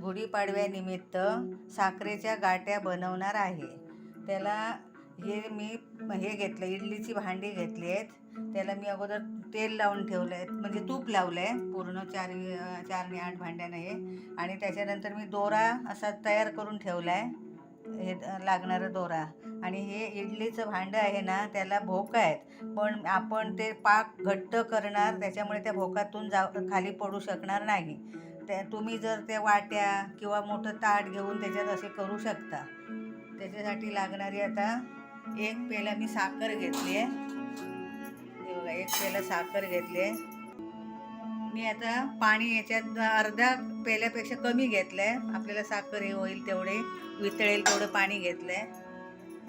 गुढीपाडव्यानिमित्त साखरेच्या गाठ्या बनवणार आहे. त्याला मी घेतलं, इडलीची भांडी घेतली आहेत. त्याला मी अगोदर तेल लावून ठेवलं आहे, म्हणजे तूप लावलं आहे पूर्ण 4 ने 8 भांड्यानं हे. आणि त्याच्यानंतर मी दोरा असा तयार करून ठेवला आहे, हे लागणारं दोरा. आणि हे इडलीचं भांडं आहे ना, त्याला भोकं आहेत, पण आपण ते पाक घट्ट करणार, त्याच्यामुळे त्या भोकातून खाली पडू शकणार नाही. तुम्ही जर त्या वाट्या किंवा मोठं ताट घेऊन त्याच्यात असे करू शकता. त्याच्यासाठी लागणारी आता 1 पेला मी साखर घेतली आहे. हे बघा, 1 पेला साखर घेतली आहे मी. आता पाणी याच्यात अर्धा पेल्यापेक्षा कमी घेतलं आहे. आपल्याला साखर हे होईल तेवढे, वितळेल तेवढं पाणी घेतलं आहे.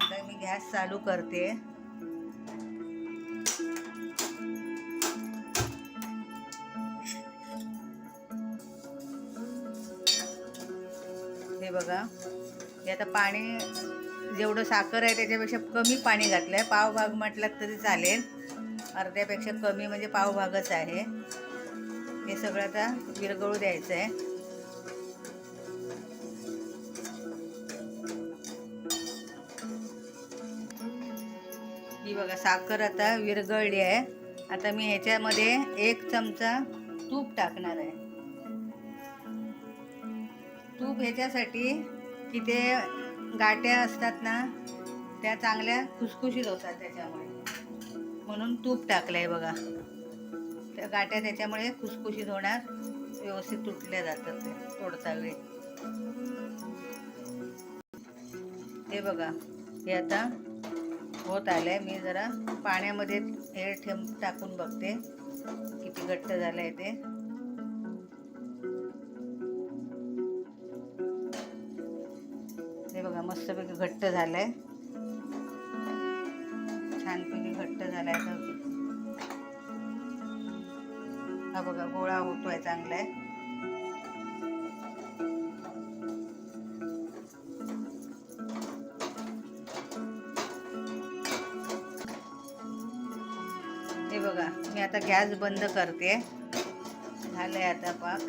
आता मी गॅस चालू करते. हे बघा, हे आता पाणी जेवढं साखर आहे त्याच्यापेक्षा कमी पाणी घातलं आहे. पावभाग म्हटलं तरी चालेल, अर्ध्यापेक्षा कमी म्हणजे पावभागच आहे. हे सगळं आता विरघळू द्यायचं आहे. ही बघा, साखर आता विरघळली आहे. आता मी ह्याच्यामध्ये 1 चमचा तूप टाकणार आहे. तूप ह्याच्यासाठी की ते गाठ्या असतात ना, त्या चांगल्या खुसखुशीत होतात त्याच्यामुळे, म्हणून तूप टाकलं आहे बघा. त्या गाठ्या त्याच्यामुळे खुसखुशीत होणार, व्यवस्थित तुटल्या जातात ते तोडता वेळी. हे बघा, हे आता होत आलं आहे. मी जरा पाण्यामध्ये हे टाकून बघते किती घट्ट झालं आहे ते. हे बघा, मस्तपैकी घट्ट झालं आहे, छानपैकी घट्ट झालं आहे. हा बघा, गोळा होतोय चांगला आहे. हे बघा, मी आता गॅस बंद करते. झालंय आता पाक.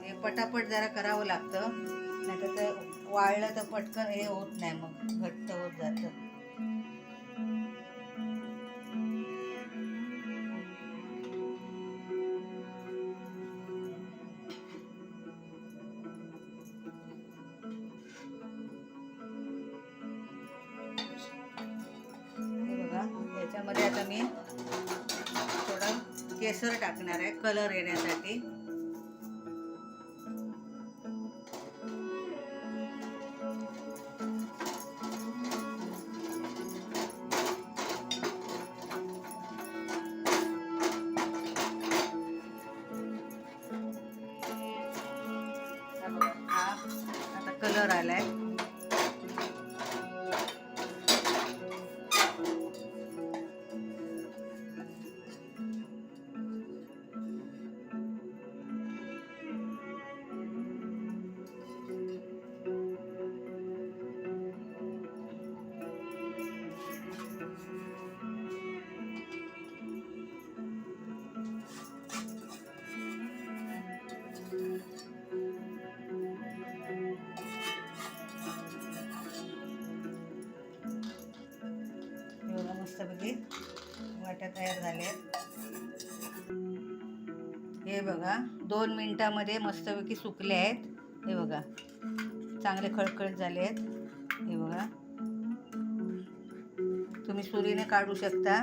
हे पटापट जरा करावं लागतं, नाहीतर ते वाळलं तर पटकन हे होत नाही, मग घट्ट होत जातं. याच्यामध्ये आता मी थोडं केसर टाकणार आहे कलर येण्यासाठी. हा आता कलर आलाय. मस्तपैकी वाट्या तयार झाल्या. हे बघा, 2 मिनिटामध्ये मस्तपैकी सुकले आहेत. हे बघा, चांगले खळखळीत झाले आहेत. हे बघा, तुम्ही सुरीने काढू शकता.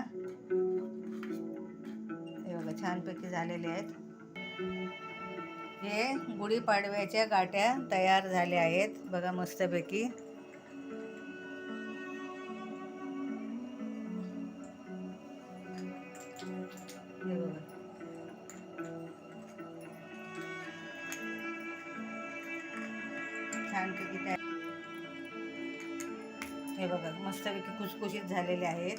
हे बघा, छानपैकी झालेले आहेत. हे गुढीपाडव्याच्या गाठ्या तयार झाल्या आहेत बघा, मस्तपैकी. छानपैकी हे बघा, मस्तपैकी खुसखुशीत झालेले आहेत.